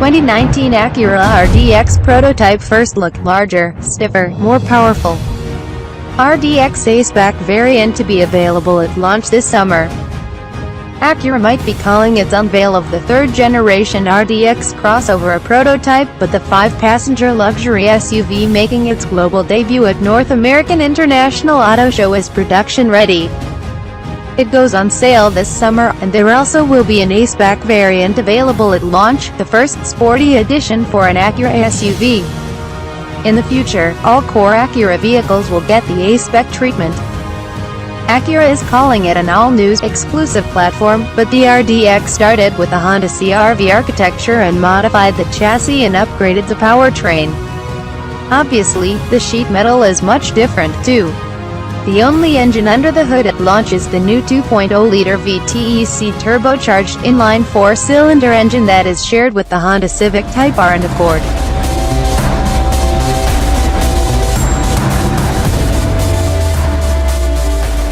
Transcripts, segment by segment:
2019 Acura RDX prototype first look larger, stiffer, more powerful. RDX Aceback variant to be available at launch this summer. Acura might be calling its unveil of the third-generation RDX crossover a prototype, but the 5-passenger luxury SUV making its global debut at North American International Auto Show is production-ready. It goes on sale this summer, and there also will be an Aceback variant available at launch, the first sporty edition for an Acura SUV. In the future, all core Acura vehicles will get the Aceback treatment. Acura is calling it an all-new, exclusive platform, but the RDX started with the Honda CR-V architecture and modified the chassis and upgraded the powertrain. Obviously, the sheet metal is much different, too. The only engine under the hood at launch is the new 2.0-liter VTEC turbocharged inline 4-cylinder engine that is shared with the Honda Civic Type R and Accord.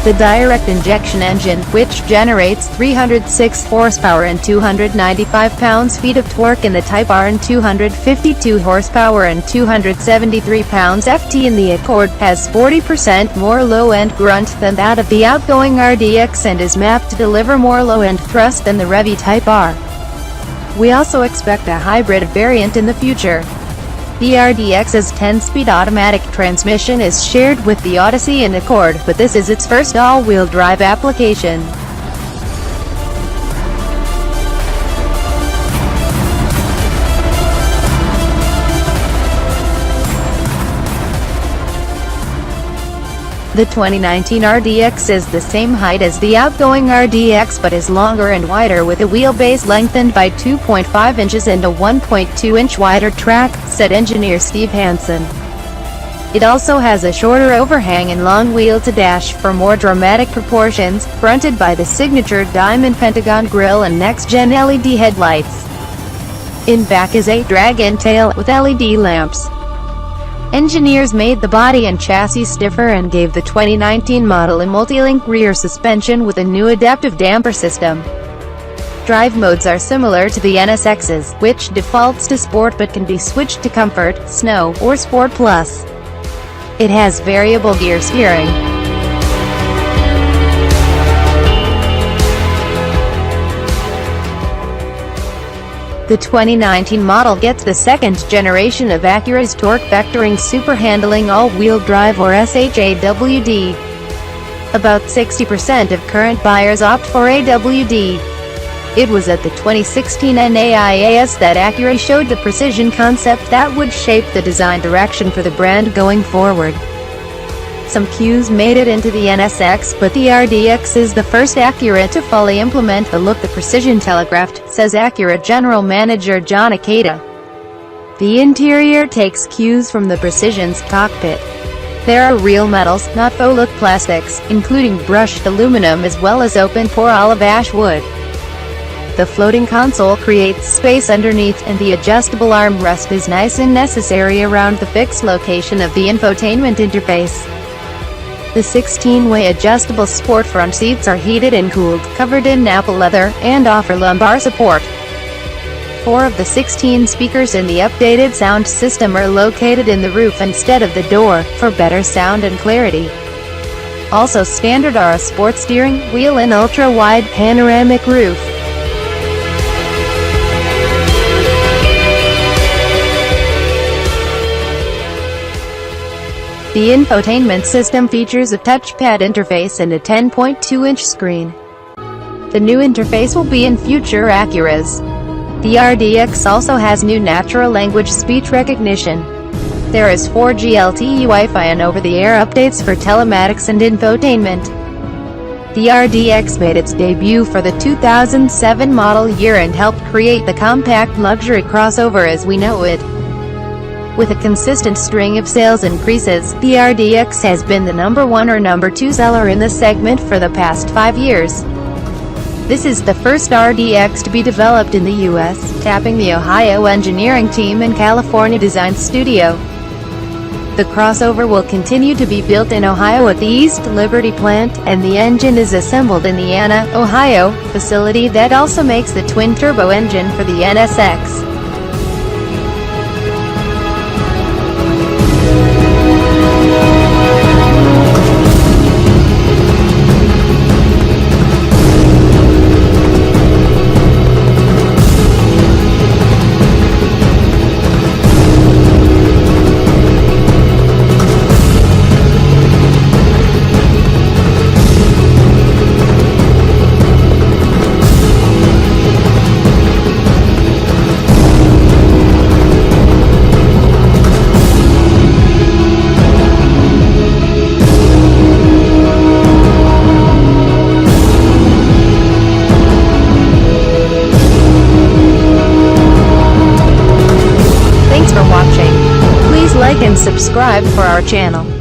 The direct injection engine, which generates 306 horsepower and 295 pounds-feet of torque in the Type R and 252 horsepower and 273 pounds-ft in the Accord, has 40% more low-end grunt than that of the outgoing RDX and is mapped to deliver more low-end thrust than the Revy Type R. We also expect a hybrid variant in the future. The RDX's 10-speed automatic transmission is shared with the Odyssey and Accord, but this is its first all-wheel drive application. The 2019 RDX is the same height as the outgoing RDX but is longer and wider, with a wheelbase lengthened by 2.5 inches and a 1.2-inch wider track, said engineer Steve Hansen. It also has a shorter overhang and long wheel to dash for more dramatic proportions, fronted by the signature diamond pentagon grille and next-gen LED headlights. In back is a drag-in tail with LED lamps. Engineers made the body and chassis stiffer and gave the 2019 model a multi-link rear suspension with a new adaptive damper system. Drive modes are similar to the NSX's, which defaults to Sport but can be switched to Comfort, Snow, or Sport Plus. It has variable gear steering. The 2019 model gets the second generation of Acura's torque vectoring super handling all-wheel drive or SHAWD. About 60% of current buyers opt for AWD. It was at the 2016 NAIAS that Acura showed the precision concept that would shape the design direction for the brand going forward. Some cues made it into the NSX, but the RDX is the first Acura to fully implement the look the precision telegraphed, says Acura General Manager John Akeda. The interior takes cues from the Precision's cockpit. There are real metals, not faux-look plastics, including brushed aluminum as well as open-pore olive ash wood. The floating console creates space underneath, and the adjustable armrest is nice and necessary around the fixed location of the infotainment interface. The 16-way adjustable sport front seats are heated and cooled, covered in Nappa leather, and offer lumbar support. 4 of the 16 speakers in the updated sound system are located in the roof instead of the door, for better sound and clarity. Also standard are a sport steering wheel and ultra-wide panoramic roof. The infotainment system features a touchpad interface and a 10.2-inch screen. The new interface will be in future Acuras. The RDX also has new natural language speech recognition. There is 4G LTE Wi-Fi and over-the-air updates for telematics and infotainment. The RDX made its debut for the 2007 model year and helped create the compact luxury crossover as we know it. With a consistent string of sales increases, the RDX has been the #1 or #2 seller in the segment for the past 5 years. This is the first RDX to be developed in the U.S., tapping the Ohio engineering team and California design studio. The crossover will continue to be built in Ohio at the East Liberty plant, and the engine is assembled in the Anna, Ohio, facility that also makes the twin-turbo engine for the NSX. and subscribe for our channel.